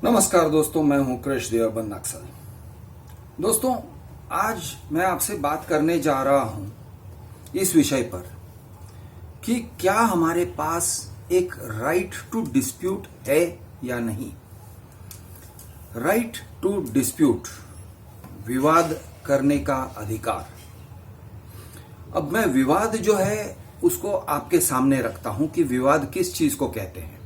नमस्कार दोस्तों, मैं हूं कृष देवबन नक्सल। दोस्तों, आज मैं आपसे बात करने जा रहा हूं इस विषय पर कि क्या हमारे पास एक राइट टू डिस्प्यूट है या नहीं। राइट टू डिस्प्यूट, विवाद करने का अधिकार। अब मैं विवाद जो है उसको आपके सामने रखता हूं कि विवाद किस चीज को कहते हैं।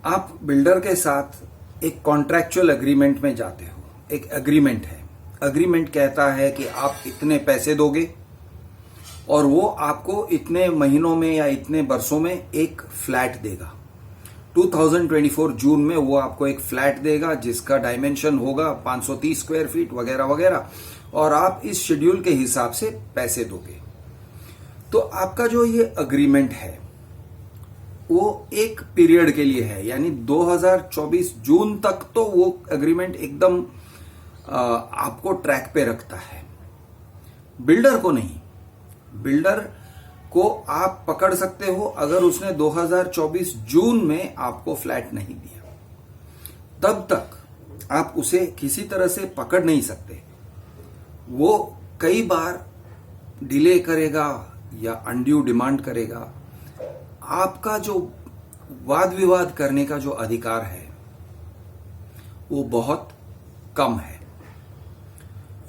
आप बिल्डर के साथ एक कॉन्ट्रैक्चुअल एग्रीमेंट में जाते हो। एक एग्रीमेंट है, एग्रीमेंट कहता है कि आप इतने पैसे दोगे और वो आपको इतने महीनों में या इतने वर्षों में एक फ्लैट देगा। 2024 जून में वो आपको एक फ्लैट देगा जिसका डायमेंशन होगा 530 स्क्वायर फीट वगैरह वगैरह, और आप इस शेड्यूल के हिसाब से पैसे दोगे। तो आपका जो ये एग्रीमेंट है वो एक पीरियड के लिए है, यानी 2024 जून तक तो वो एग्रीमेंट एकदम आपको ट्रैक पे रखता है। बिल्डर को नहीं। बिल्डर को आप पकड़ सकते हो अगर उसने 2024 जून में आपको फ्लैट नहीं दिया, तब तक आप उसे किसी तरह से पकड़ नहीं सकते। वो कई बार डिले करेगा या अनड्यू डिमांड करेगा। आपका जो वाद विवाद करने का जो अधिकार है वो बहुत कम है,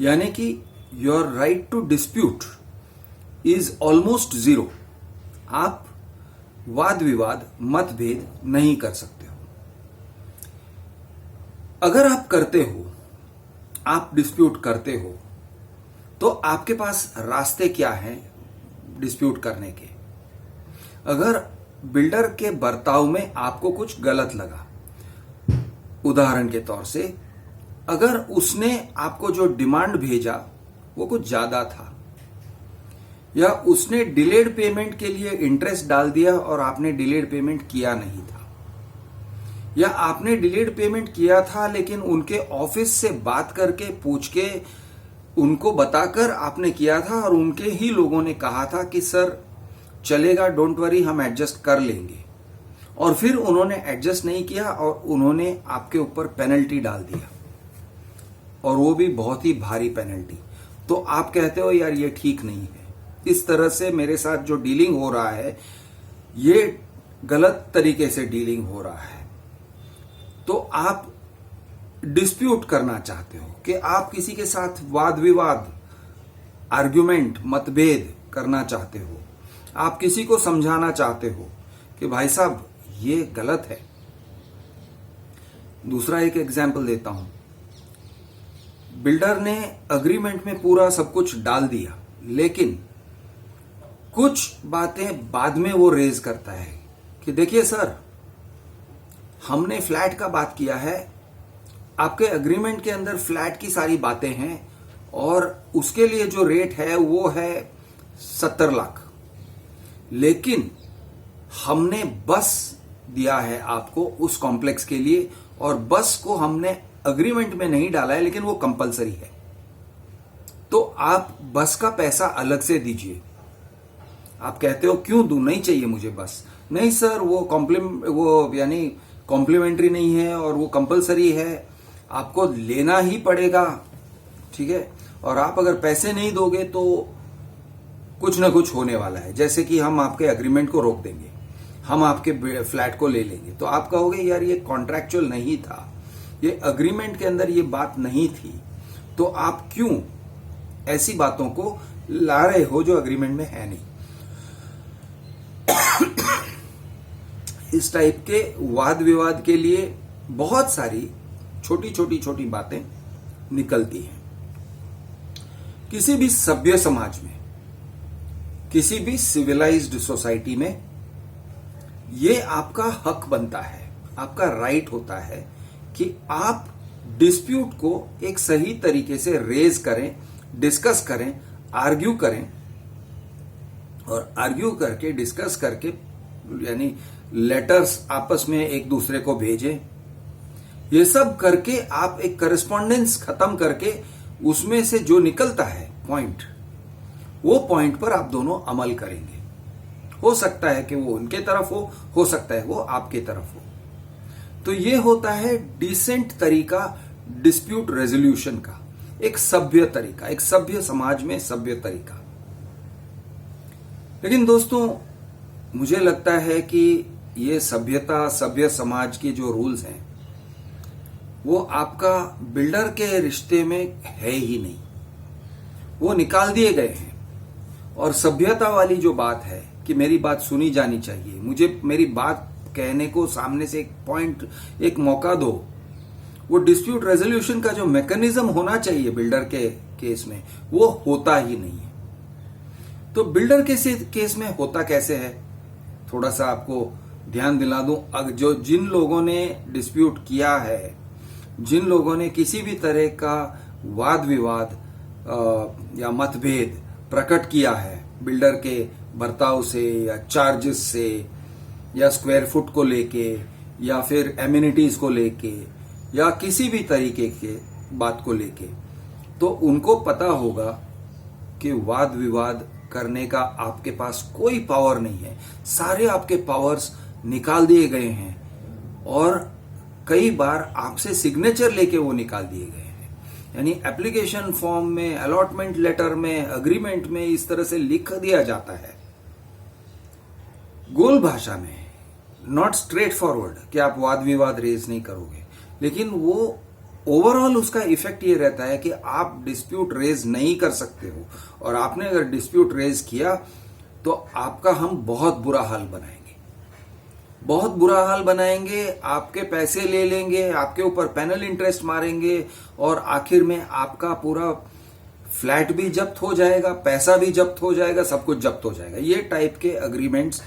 यानी कि your right to dispute is almost zero. आप वाद विवाद मतभेद नहीं कर सकते हो। अगर आप करते हो, आप डिस्प्यूट करते हो, तो आपके पास रास्ते क्या हैं डिस्प्यूट करने के। अगर बिल्डर के बर्ताव में आपको कुछ गलत लगा, उदाहरण के तौर से अगर उसने आपको जो डिमांड भेजा वो कुछ ज्यादा था, या उसने डिलेड पेमेंट के लिए इंटरेस्ट डाल दिया और आपने डिलेड पेमेंट किया नहीं था, या आपने डिलेड पेमेंट किया था लेकिन उनके ऑफिस से बात करके पूछ के उनको बताकर आपने किया था और उनके ही लोगों ने कहा था कि सर चलेगा, डोंट वरी, हम एडजस्ट कर लेंगे, और फिर उन्होंने एडजस्ट नहीं किया और उन्होंने आपके ऊपर पेनल्टी डाल दिया, और वो भी बहुत ही भारी पेनल्टी। तो आप कहते हो यार ये ठीक नहीं है, इस तरह से मेरे साथ जो डीलिंग हो रहा है ये गलत तरीके से डीलिंग हो रहा है। तो आप डिस्प्यूट करना चाहते हो कि आप किसी के साथ वाद विवाद, आर्ग्यूमेंट, मतभेद करना चाहते हो। आप किसी को समझाना चाहते हो कि भाई साहब ये गलत है। दूसरा एक एग्जाम्पल देता हूं। बिल्डर ने एग्रीमेंट में पूरा सब कुछ डाल दिया, लेकिन कुछ बातें बाद में वो रेज करता है कि देखिए सर, हमने फ्लैट का बात किया है, आपके एग्रीमेंट के अंदर फ्लैट की सारी बातें हैं और उसके लिए जो रेट है वो है 70 लाख, लेकिन हमने बस दिया है आपको उस कॉम्प्लेक्स के लिए, और बस को हमने एग्रीमेंट में नहीं डाला है लेकिन वो कंपलसरी है, तो आप बस का पैसा अलग से दीजिए। आप कहते हो क्यों दूं, नहीं चाहिए मुझे बस। नहीं सर, वो यानी कॉम्प्लीमेंट्री नहीं है और वो कंपलसरी है, आपको लेना ही पड़ेगा, ठीक है। और आप अगर पैसे नहीं दोगे तो कुछ ना कुछ होने वाला है, जैसे कि हम आपके एग्रीमेंट को रोक देंगे, हम आपके फ्लैट को ले लेंगे। तो आप कहोगे यार ये कॉन्ट्रैक्चुअल नहीं था, ये एग्रीमेंट के अंदर ये बात नहीं थी, तो आप क्यों ऐसी बातों को ला रहे हो जो एग्रीमेंट में है नहीं। इस टाइप के वाद विवाद के लिए बहुत सारी छोटी बातें निकलती हैं। किसी भी सभ्य समाज में, किसी भी सिविलाइज्ड सोसाइटी में ये आपका हक बनता है, आपका राइट होता है कि आप डिस्प्यूट को एक सही तरीके से रेज करें, डिस्कस करें, आर्ग्यू करें, और आर्ग्यू करके, डिस्कस करके, यानी लेटर्स आपस में एक दूसरे को भेजें। ये सब करके आप एक करस्पॉन्डेंस खत्म करके उसमें से जो निकलता है पॉइंट, वो पॉइंट पर आप दोनों अमल करेंगे। हो सकता है कि वो उनके तरफ हो सकता है वो आपके तरफ हो। तो ये होता है डिसेंट तरीका डिस्प्यूट रेजोल्यूशन का, एक सभ्य तरीका, एक सभ्य समाज में सभ्य तरीका। लेकिन दोस्तों मुझे लगता है कि ये सभ्यता, सभ्य समाज के जो रूल्स हैं वो आपका बिल्डर के रिश्ते में है ही नहीं, वो निकाल दिए गए हैं। और सभ्यता वाली जो बात है कि मेरी बात सुनी जानी चाहिए, मुझे मेरी बात कहने को सामने से एक पॉइंट, एक मौका दो, वो डिस्प्यूट रेजोल्यूशन का जो मैकेनिज्म होना चाहिए बिल्डर के केस में वो होता ही नहीं है। तो बिल्डर के केस में होता कैसे है, थोड़ा सा आपको ध्यान दिला दूं। जो जिन लोगों ने डिस्प्यूट किया है, जिन लोगों ने किसी भी तरह का वाद विवाद या मतभेद प्रकट किया है बिल्डर के बर्ताव से या चार्जेस से या स्क्वायर फुट को लेके या फिर एमिनिटीज को लेके या किसी भी तरीके के बात को लेके, तो उनको पता होगा कि वाद विवाद करने का आपके पास कोई पावर नहीं है। सारे आपके पावर्स निकाल दिए गए हैं और कई बार आपसे सिग्नेचर लेके वो निकाल दिए गए हैं। यानी एप्लीकेशन फॉर्म में, अलॉटमेंट लेटर में, अग्रीमेंट में इस तरह से लिख दिया जाता है गोल भाषा में, नॉट स्ट्रेट फॉरवर्ड कि आप वाद विवाद रेज नहीं करोगे, लेकिन वो ओवरऑल उसका इफेक्ट ये रहता है कि आप डिस्प्यूट रेज नहीं कर सकते हो। और आपने अगर डिस्प्यूट रेज किया तो आपका हम बहुत बुरा हाल बनाएंगे, बहुत बुरा हाल बनाएंगे, आपके पैसे ले लेंगे, आपके ऊपर पेनल इंटरेस्ट मारेंगे और आखिर में आपका पूरा फ्लैट भी जब्त हो जाएगा, पैसा भी जब्त हो जाएगा, सब कुछ जब्त हो जाएगा। ये टाइप के अग्रीमेंट्स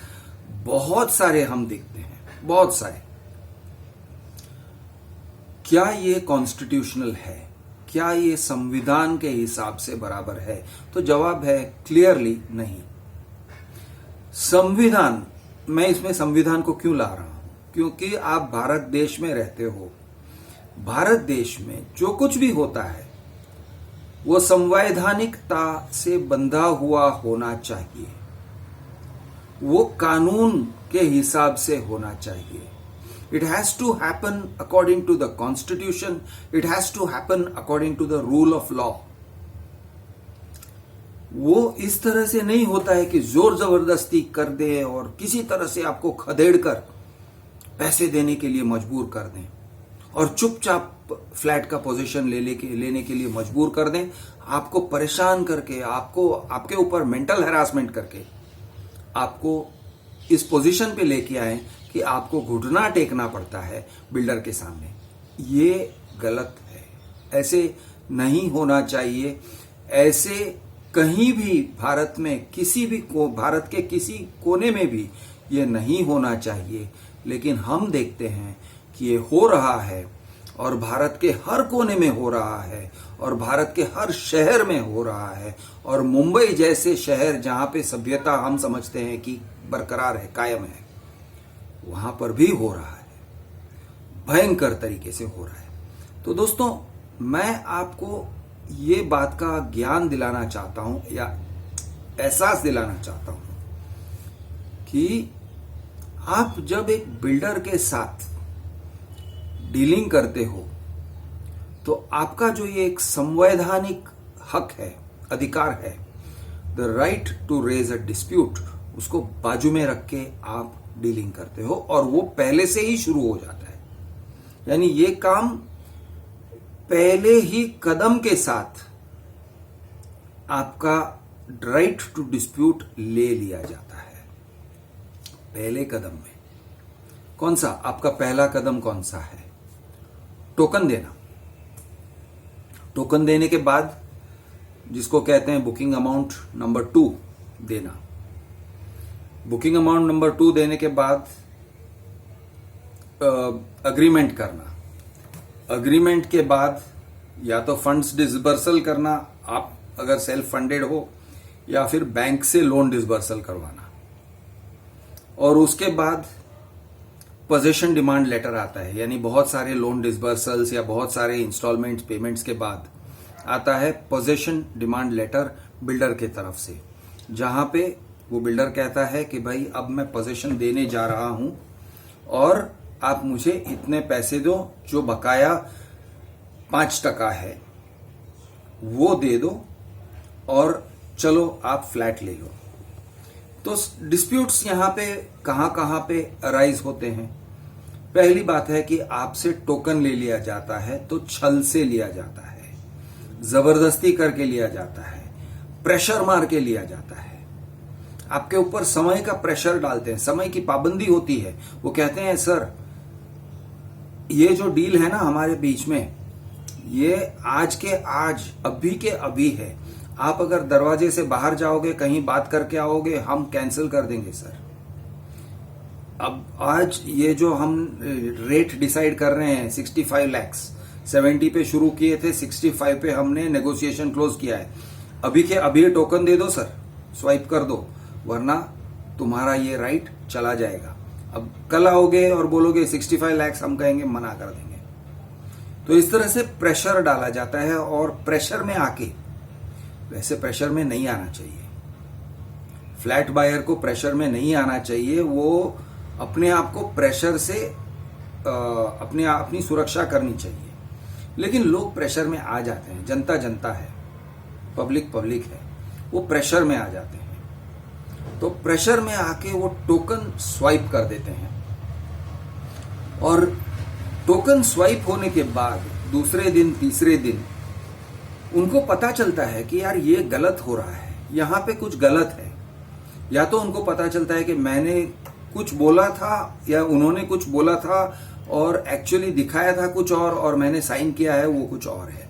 बहुत सारे हम देखते हैं, बहुत सारे। क्या ये कॉन्स्टिट्यूशनल है? क्या ये संविधान के हिसाब से बराबर है? तो जवाब है क्लियरली नहीं। संविधान, मैं इसमें संविधान को क्यों ला रहा हूं? क्योंकि आप भारत देश में रहते हो। भारत देश में जो कुछ भी होता है वो संवैधानिकता से बंधा हुआ होना चाहिए, वो कानून के हिसाब से होना चाहिए। It has to happen according to the constitution. It has to happen according to the rule of law. वो इस तरह से नहीं होता है कि जोर जबरदस्ती कर दे और किसी तरह से आपको खदेड़ कर पैसे देने के लिए मजबूर कर दें और चुपचाप फ्लैट का पोजीशन लेने के लिए मजबूर कर दें, आपको परेशान करके, आपको आपके ऊपर मेंटल हैरासमेंट करके आपको इस पोजीशन पे लेके आए कि आपको घुटना टेकना पड़ता है बिल्डर के सामने। ये गलत है, ऐसे नहीं होना चाहिए। ऐसे कहीं भी भारत में भारत के किसी कोने में भी ये नहीं होना चाहिए। लेकिन हम देखते हैं कि ये हो रहा है और भारत के हर कोने में हो रहा है और भारत के हर शहर में हो रहा है। और मुंबई जैसे शहर जहां पे सभ्यता हम समझते हैं कि बरकरार है, कायम है, वहां पर भी हो रहा है, भयंकर तरीके से हो रहा है। तो दोस्तों मैं आपको ये बात का ज्ञान दिलाना चाहता हूं या एहसास दिलाना चाहता हूं कि आप जब एक बिल्डर के साथ डीलिंग करते हो तो आपका जो ये एक संवैधानिक हक है, अधिकार है, the right to raise a dispute, उसको बाजू में रख के आप डीलिंग करते हो और वो पहले से ही शुरू हो जाता है। यानी ये काम पहले ही कदम के साथ आपका राइट टू डिस्प्यूट ले लिया जाता है। पहले कदम में कौन सा आपका पहला कदम कौन सा है? टोकन देना। टोकन देने के बाद जिसको कहते हैं बुकिंग अमाउंट नंबर 2 देना। बुकिंग अमाउंट नंबर 2 देने के बाद अग्रीमेंट करना। अग्रीमेंट के बाद या तो फंड्स डिसबर्सल करना, आप अगर सेल्फ फंडेड हो, या फिर बैंक से लोन डिसबर्सल करवाना। और उसके बाद पोजेशन डिमांड लेटर आता है, यानी बहुत सारे लोन डिसबर्सल्स या बहुत सारे इंस्टॉलमेंट पेमेंट्स के बाद आता है पोजेशन डिमांड लेटर बिल्डर के तरफ से, जहां पे वो बिल्डर कहता है कि भाई अब मैं पोजेशन देने जा रहा हूं और आप मुझे इतने पैसे दो, जो बकाया 5% है वो दे दो और चलो आप फ्लैट ले लो। तो डिस्प्यूट्स यहां पे कहां पे अराइज होते हैं। पहली बात है कि आपसे टोकन ले लिया जाता है तो छल से लिया जाता है, जबरदस्ती करके लिया जाता है, प्रेशर मार के लिया जाता है, आपके ऊपर समय का प्रेशर डालते हैं, समय की पाबंदी होती है। वो कहते हैं सर ये जो डील है ना हमारे बीच में, ये आज के आज, अभी के अभी है, आप अगर दरवाजे से बाहर जाओगे, कहीं बात करके आओगे, हम कैंसिल कर देंगे सर। अब आज ये जो हम रेट डिसाइड कर रहे हैं 65 लाख, 70 पे शुरू किए थे, 65 पे हमने नेगोशिएशन क्लोज किया है। अभी के अभी टोकन दे दो सर, स्वाइप कर दो, वरना तुम्हारा ये राइट चला जाएगा। अब कल आओगे और बोलोगे 65 लाख, हम कहेंगे मना कर देंगे। तो इस तरह से प्रेशर डाला जाता है और प्रेशर में आके, वैसे प्रेशर में नहीं आना चाहिए, फ्लैट बायर को प्रेशर में नहीं आना चाहिए। वो अपने आप को प्रेशर से अपनी सुरक्षा करनी चाहिए। लेकिन लोग प्रेशर में आ जाते हैं, जनता जनता है, पब्लिक है, वो प्रेशर में आ जाते हैं। तो प्रेशर में आके वो टोकन स्वाइप कर देते हैं और टोकन स्वाइप होने के बाद दूसरे दिन तीसरे दिन उनको पता चलता है कि यार ये गलत हो रहा है, यहां पे कुछ गलत है। या तो उनको पता चलता है कि मैंने कुछ बोला था या उन्होंने कुछ बोला था और एक्चुअली दिखाया था कुछ और मैंने साइन किया है वो कुछ और है।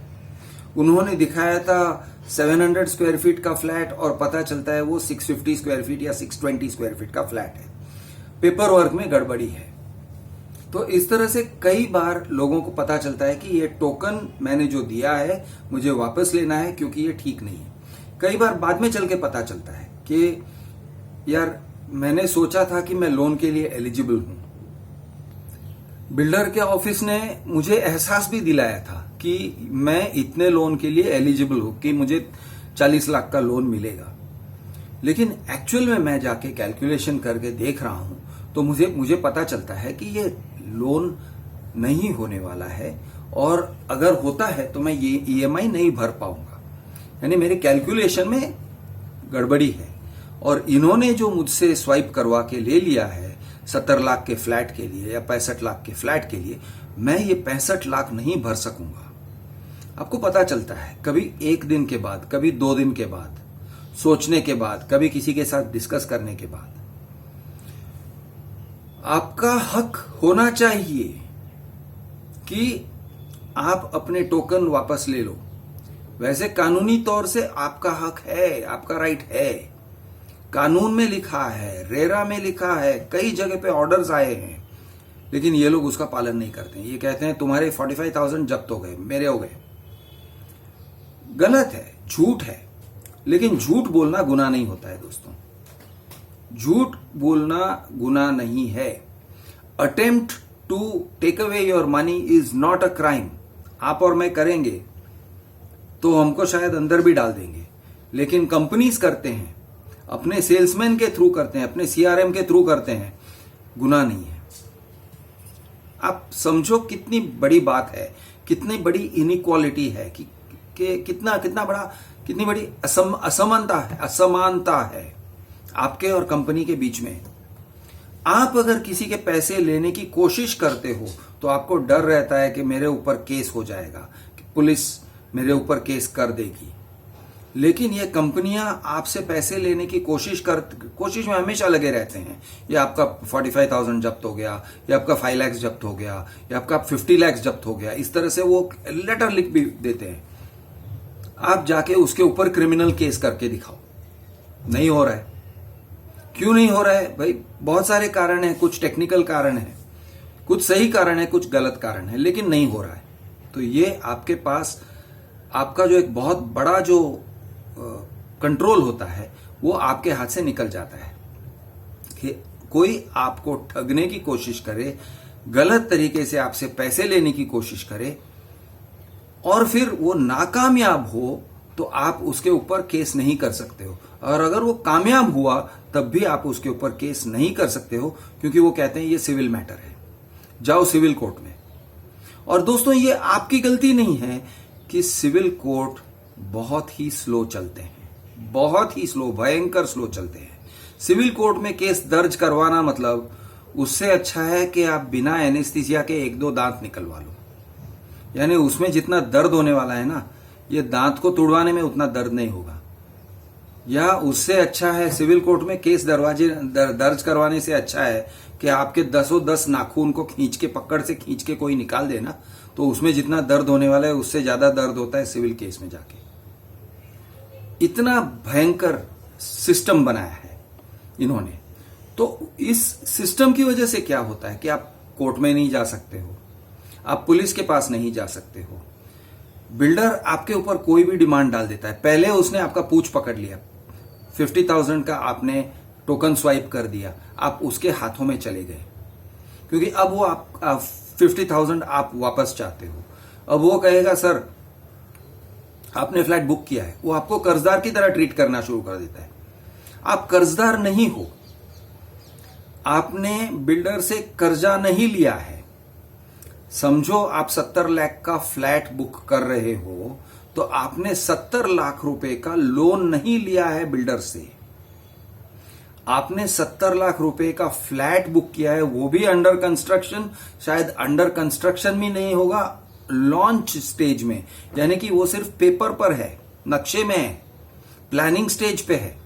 उन्होंने दिखाया था 700 स्क्वायर फीट का फ्लैट और पता चलता है वो 650 स्क्वायर फीट या 620 स्क्वायर फीट का फ्लैट है। पेपर वर्क में गड़बड़ी है। तो इस तरह से कई बार लोगों को पता चलता है कि ये टोकन मैंने जो दिया है मुझे वापस लेना है क्योंकि ये ठीक नहीं है। कई बार बाद में चल के पता चलता है कि यार मैंने सोचा था कि मैं लोन के लिए एलिजिबल हूं। बिल्डर के ऑफिस ने मुझे एहसास भी दिलाया था कि मैं इतने लोन के लिए एलिजिबल हूं, कि मुझे 40 लाख का लोन मिलेगा। लेकिन एक्चुअल में मैं जाके कैलकुलेशन करके देख रहा हूं तो मुझे पता चलता है कि ये लोन नहीं होने वाला है और अगर होता है तो मैं ये ईएमआई नहीं भर पाऊंगा। यानी मेरे कैलकुलेशन में गड़बड़ी है। और इन्होंने जो मुझसे स्वाइप करवा के ले लिया है 70 लाख के फ्लैट के लिए या 65 लाख के फ्लैट के लिए, मैं ये 65 लाख नहीं भर सकूंगा। आपको पता चलता है कभी एक दिन के बाद, कभी 2 दिन के बाद, सोचने के बाद, कभी किसी के साथ डिस्कस करने के बाद। आपका हक होना चाहिए कि आप अपने टोकन वापस ले लो। वैसे कानूनी तौर से आपका हक है, आपका राइट है, कानून में लिखा है, रेरा में लिखा है, कई जगह पे ऑर्डर्स आए हैं, लेकिन ये लोग उसका पालन नहीं करते हैं। ये कहते हैं तुम्हारे 45,000 जब्त हो गए, मेरे हो गए। गलत है, झूठ है। लेकिन झूठ बोलना गुनाह नहीं होता है दोस्तों, झूठ बोलना गुनाह नहीं है। Attempt to take away your money is not a crime. आप और मैं करेंगे तो हमको शायद अंदर भी डाल देंगे, लेकिन कंपनीज करते हैं, अपने सेल्समैन के थ्रू करते हैं, अपने सीआरएम के थ्रू करते हैं, गुनाह नहीं है। आप समझो कितनी बड़ी बात है, कितनी बड़ी इनइक्वालिटी है कि कितनी बड़ी असमानता है आपके और कंपनी के बीच में। आप अगर किसी के पैसे लेने की कोशिश करते हो तो आपको डर रहता है कि मेरे ऊपर केस हो जाएगा, कि पुलिस मेरे ऊपर केस कर देगी। लेकिन ये कंपनियां आपसे पैसे लेने की कोशिश में हमेशा लगे रहते हैं। ये आपका 45,000 जब्त हो गया, या आपका 5 लाख जब्त हो गया, या आपका 50 लाख जब्त हो गया। इस तरह से वो लेटर लिख भी देते हैं। आप जाके उसके ऊपर क्रिमिनल केस करके दिखाओ। नहीं हो रहा है। क्यों नहीं हो रहा है भाई? बहुत सारे कारण हैं, कुछ टेक्निकल कारण है, कुछ सही कारण है, कुछ गलत कारण है, लेकिन नहीं हो रहा है। तो ये आपके पास आपका जो एक बहुत बड़ा जो कंट्रोल होता है वो आपके हाथ से निकल जाता है। कि कोई आपको ठगने की कोशिश करे, गलत तरीके से आपसे पैसे लेने की कोशिश करे और फिर वो नाकामयाब हो तो आप उसके ऊपर केस नहीं कर सकते हो। और अगर वो कामयाब हुआ तब भी आप उसके ऊपर केस नहीं कर सकते हो, क्योंकि वो कहते हैं ये सिविल मैटर है। जाओ सिविल कोर्ट में। और दोस्तों ये आपकी गलती नहीं है कि सिविल कोर्ट बहुत ही स्लो चलते हैं, बहुत ही स्लो, भयंकर स्लो चलते हैं। सिविल कोर्ट में केस दर्ज करवाना मतलब उससे अच्छा है कि आप बिना एनेस्थीसिया के 1-2 दांत निकलवा लो। यानी उसमें जितना दर्द होने वाला है ना, ये दांत को तुड़वाने में उतना दर्द नहीं होगा। या उससे अच्छा है सिविल कोर्ट में केस दर्ज करवाने से अच्छा है कि आपके 10 नाखून को खींच के, पकड़ से खींच के कोई निकाल देना, तो उसमें जितना दर्द होने वाला है उससे ज्यादा दर्द होता है सिविल केस में जाके। इतना भयंकर सिस्टम बनाया है इन्होंने। तो इस सिस्टम की वजह से क्या होता है कि आप कोर्ट में नहीं जा सकते हो, आप पुलिस के पास नहीं जा सकते हो। बिल्डर आपके ऊपर कोई भी डिमांड डाल देता है। पहले उसने आपका पूछ पकड़ लिया, 50,000 का आपने टोकन स्वाइप कर दिया, आप उसके हाथों में चले गए, क्योंकि अब वो आप 50,000 आप वापस चाहते हो। अब वो कहेगा सर आपने फ्लैट बुक किया है, वो आपको कर्जदार की तरह ट्रीट करना शुरू कर देता है। आप कर्जदार नहीं हो, आपने बिल्डर से कर्जा नहीं लिया है। समझो आप 70 लाख का फ्लैट बुक कर रहे हो तो आपने 70 लाख रुपए का लोन नहीं लिया है बिल्डर से, आपने 70 लाख रुपए का फ्लैट बुक किया है, वो भी अंडर कंस्ट्रक्शन, शायद अंडर कंस्ट्रक्शन भी नहीं होगा, लॉन्च स्टेज में, यानी कि वो सिर्फ पेपर पर है, नक्शे में है, प्लानिंग स्टेज पे है।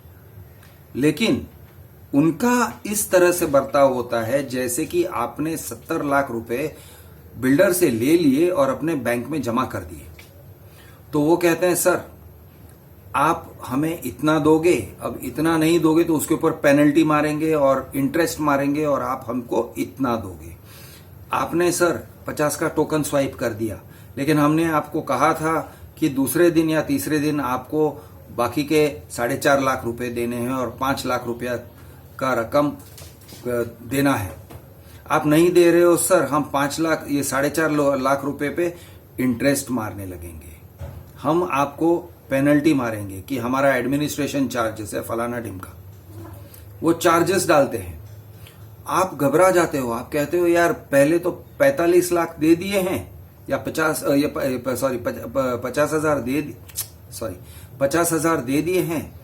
लेकिन उनका इस तरह से बर्ताव होता है जैसे कि आपने 70 लाख रुपए बिल्डर से ले लिए और अपने बैंक में जमा कर दिए। तो वो कहते हैं सर आप हमें इतना दोगे, अब इतना नहीं दोगे तो उसके ऊपर पेनल्टी मारेंगे और इंटरेस्ट मारेंगे और आप हमको इतना दोगे। आपने सर 50 का टोकन स्वाइप कर दिया, लेकिन हमने आपको कहा था कि दूसरे दिन या तीसरे दिन आपको बाकी के 4.5 लाख रुपए देने हैं और 5 लाख रुपया का रकम देना है। आप नहीं दे रहे हो सर, हम 5 लाख, ये 4.5 लाख रुपए पे इंटरेस्ट मारने लगेंगे, हम आपको पेनल्टी मारेंगे कि हमारा एडमिनिस्ट्रेशन चार्जेस है फलाना ढिमका, वो चार्जेस डालते हैं। आप घबरा जाते हो, आप कहते हो यार पहले तो 45 लाख दे दिए हैं या 50,000 दे दिए हैं,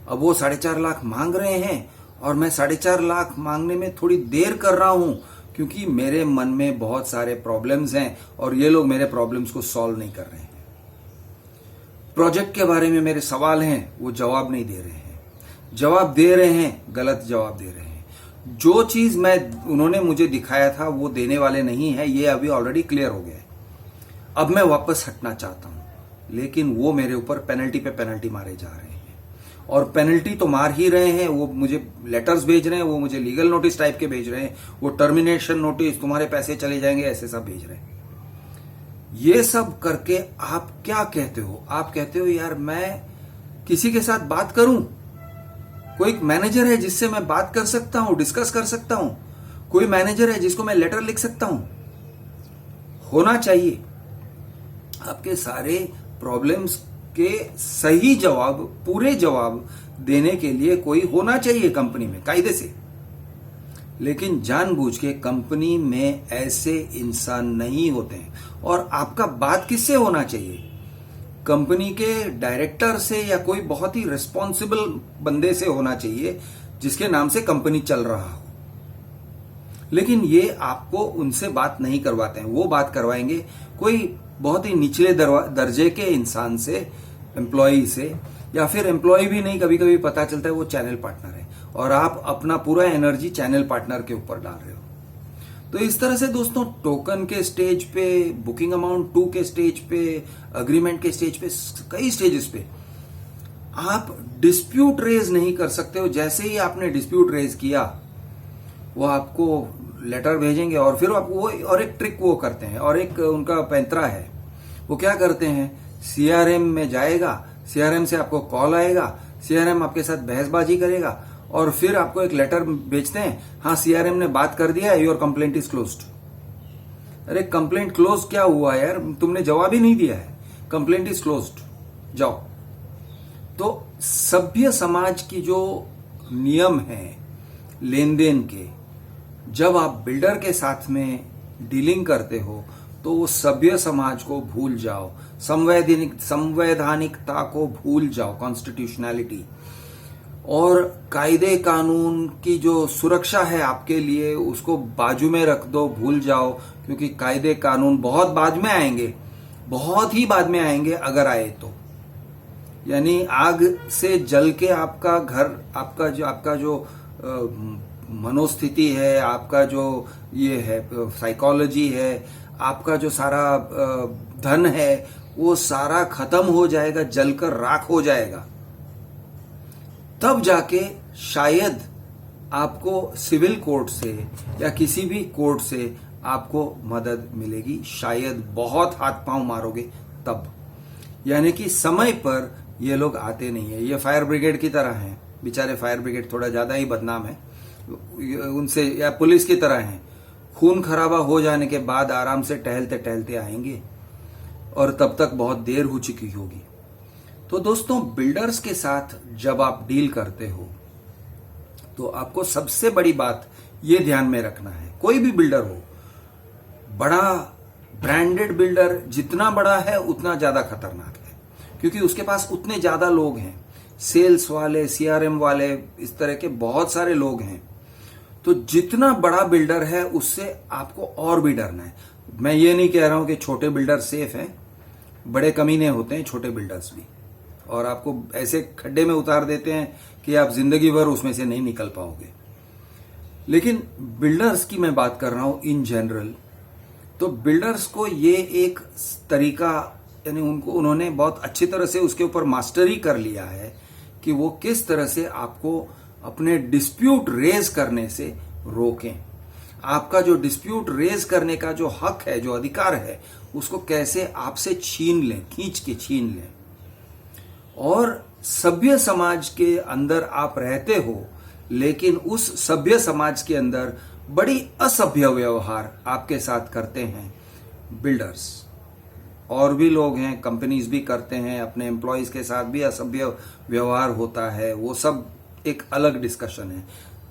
अब वो 4.5 लाख मांग रहे हैं और मैं 4.5 लाख मांगने में थोड़ी देर कर रहा हूं क्योंकि मेरे मन में बहुत सारे प्रॉब्लम्स हैं और ये लोग मेरे प्रॉब्लम्स को सॉल्व नहीं कर रहे हैं। प्रोजेक्ट के बारे में मेरे सवाल हैं, वो जवाब नहीं दे रहे हैं, जवाब दे रहे हैं गलत जवाब दे रहे हैं। जो चीज उन्होंने मुझे दिखाया था वो देने वाले नहीं है, ये अभी ऑलरेडी क्लियर हो गया है। अब मैं वापस हटना चाहता हूं, लेकिन वो मेरे ऊपर पेनल्टी पे पेनल्टी मारे जा रहे हैं और पेनल्टी तो मार ही रहे हैं। वो मुझे लेटर्स भेज रहे हैं, वो मुझे लीगल नोटिस टाइप के भेज रहे हैं, वो टर्मिनेशन नोटिस, तुम्हारे पैसे चले जाएंगे, ऐसे सब भेज रहे हैं। ये सब करके आप क्या कहते हो? आप कहते हो यार मैं किसी के साथ बात करूं, कोई मैनेजर है जिससे मैं बात कर सकता हूं, डिस्कस कर सकता हूं, कोई मैनेजर है जिसको मैं लेटर लिख सकता हूं, होना चाहिए। आपके सारे प्रॉब्लम्स के सही जवाब, पूरे जवाब देने के लिए कोई होना चाहिए कंपनी में कायदे से। लेकिन जानबूझ के कंपनी में ऐसे इंसान नहीं होते हैं। और आपका बात किससे होना चाहिए? कंपनी के डायरेक्टर से या कोई बहुत ही रिस्पॉन्सिबल बंदे से होना चाहिए जिसके नाम से कंपनी चल रहा हो। लेकिन ये आपको उनसे बात नहीं करवाते हैं, वो बात करवाएंगे कोई बहुत ही निचले दर्जे के इंसान से, एम्प्लॉय से, या फिर एम्प्लॉय भी नहीं, कभी कभी पता चलता है वो चैनल पार्टनर है और आप अपना पूरा एनर्जी चैनल पार्टनर के ऊपर डाल रहे हो। तो इस तरह से दोस्तों टोकन के स्टेज पे, बुकिंग अमाउंट 2 के स्टेज पे, अग्रीमेंट के स्टेज पे, कई स्टेजेस पे आप डिस्प्यूट रेज नहीं कर सकते हो। जैसे ही आपने डिस्प्यूट रेज किया वो आपको लेटर भेजेंगे और फिर आपको वो और एक ट्रिक वो करते हैं और एक उनका पैंतरा है। वो क्या करते हैं, सीआरएम में जाएगा, सीआरएम से आपको कॉल आएगा, सीआरएम आपके साथ बहसबाजी करेगा और फिर आपको एक लेटर भेजते हैं, हाँ सीआरएम ने बात कर दिया, योर कंप्लेंट इज क्लोज्ड। अरे कंप्लेंट क्लोज क्या हुआ यार, तुमने जवाब ही नहीं दिया है, कंप्लेंट इज क्लोज्ड, जाओ। तो सभ्य समाज की जो नियम है लेन देन के, जब आप बिल्डर के साथ में डीलिंग करते हो तो वो सभ्य समाज को भूल जाओ, संवैधानिकता को भूल जाओ, कॉन्स्टिट्यूशनैलिटी और कायदे कानून की जो सुरक्षा है आपके लिए उसको बाजू में रख दो, भूल जाओ। क्योंकि कायदे कानून बहुत बाद में आएंगे, बहुत ही बाद में आएंगे अगर आए तो। यानी आग से जल के आपका घर, आपका जो मनोस्थिति है, आपका जो ये है साइकोलॉजी है, आपका जो सारा धन है, वो सारा खत्म हो जाएगा, जलकर राख हो जाएगा। तब जाके शायद आपको सिविल कोर्ट से या किसी भी कोर्ट से आपको मदद मिलेगी, शायद बहुत हाथ पांव मारोगे तब। यानी कि समय पर ये लोग आते नहीं है। ये फायर ब्रिगेड की तरह हैं, बेचारे फायर ब्रिगेड थोड़ा ज्यादा ही बदनाम है उनसे, या पुलिस की तरह हैं। खून खराबा हो जाने के बाद आराम से टहलते टहलते आएंगे और तब तक बहुत देर हो चुकी होगी। तो दोस्तों, बिल्डर्स के साथ जब आप डील करते हो तो आपको सबसे बड़ी बात ये ध्यान में रखना है, कोई भी बिल्डर हो, बड़ा ब्रांडेड बिल्डर जितना बड़ा है उतना ज्यादा खतरनाक है, क्योंकि उसके पास उतने ज्यादा लोग हैं, सेल्स वाले, सीआरएम वाले, इस तरह के बहुत सारे लोग हैं। तो जितना बड़ा बिल्डर है उससे आपको और भी डरना है। मैं ये नहीं कह रहा हूं कि छोटे बिल्डर सेफ हैं, बड़े कमीने होते हैं छोटे बिल्डर्स भी, और आपको ऐसे खड्डे में उतार देते हैं कि आप जिंदगी भर उसमें से नहीं निकल पाओगे। लेकिन बिल्डर्स की मैं बात कर रहा हूं इन जनरल। तो बिल्डर्स को ये एक तरीका, यानी उन्होंने बहुत अच्छी तरह से उसके ऊपर मास्टरी कर लिया है कि वो किस तरह से आपको अपने डिस्प्यूट रेज करने से रोकें। आपका जो डिस्प्यूट रेज करने का जो हक है, जो अधिकार है, उसको कैसे आपसे छीन लें, खींच के छीन लें। और सभ्य समाज के अंदर आप रहते हो, लेकिन उस सभ्य समाज के अंदर बड़ी असभ्य व्यवहार आपके साथ करते हैं बिल्डर्स। और भी लोग हैं, कंपनीज भी करते हैं, अपने एम्प्लॉयज के साथ भी असभ्य व्यवहार होता है, वो सब एक अलग डिस्कशन है।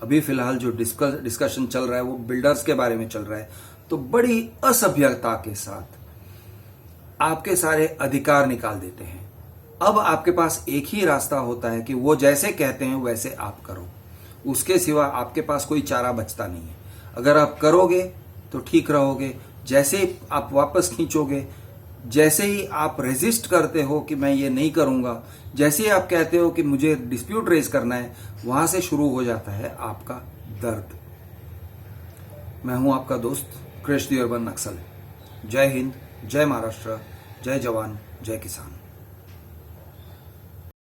अभी फिलहाल जो डिस्कशन चल रहा है वो बिल्डर्स के बारे में चल रहा है। तो बड़ी असभ्यता के साथ आपके सारे अधिकार निकाल देते हैं। अब आपके पास एक ही रास्ता होता है कि वो जैसे कहते हैं वैसे आप करो, उसके सिवा आपके पास कोई चारा बचता नहीं है। अगर आप करोगे तो ठीक रहोगे, जैसे ही आप वापस खींचोगे, जैसे ही आप रेजिस्ट करते हो कि मैं ये नहीं करूंगा, जैसे ही आप कहते हो कि मुझे डिस्प्यूट रेज करना है, वहां से शुरू हो जाता है आपका दर्द। मैं हूं आपका दोस्त कृष दी अर्बन नक्सल। जय हिंद, जय महाराष्ट्र, जय जवान, जय किसान।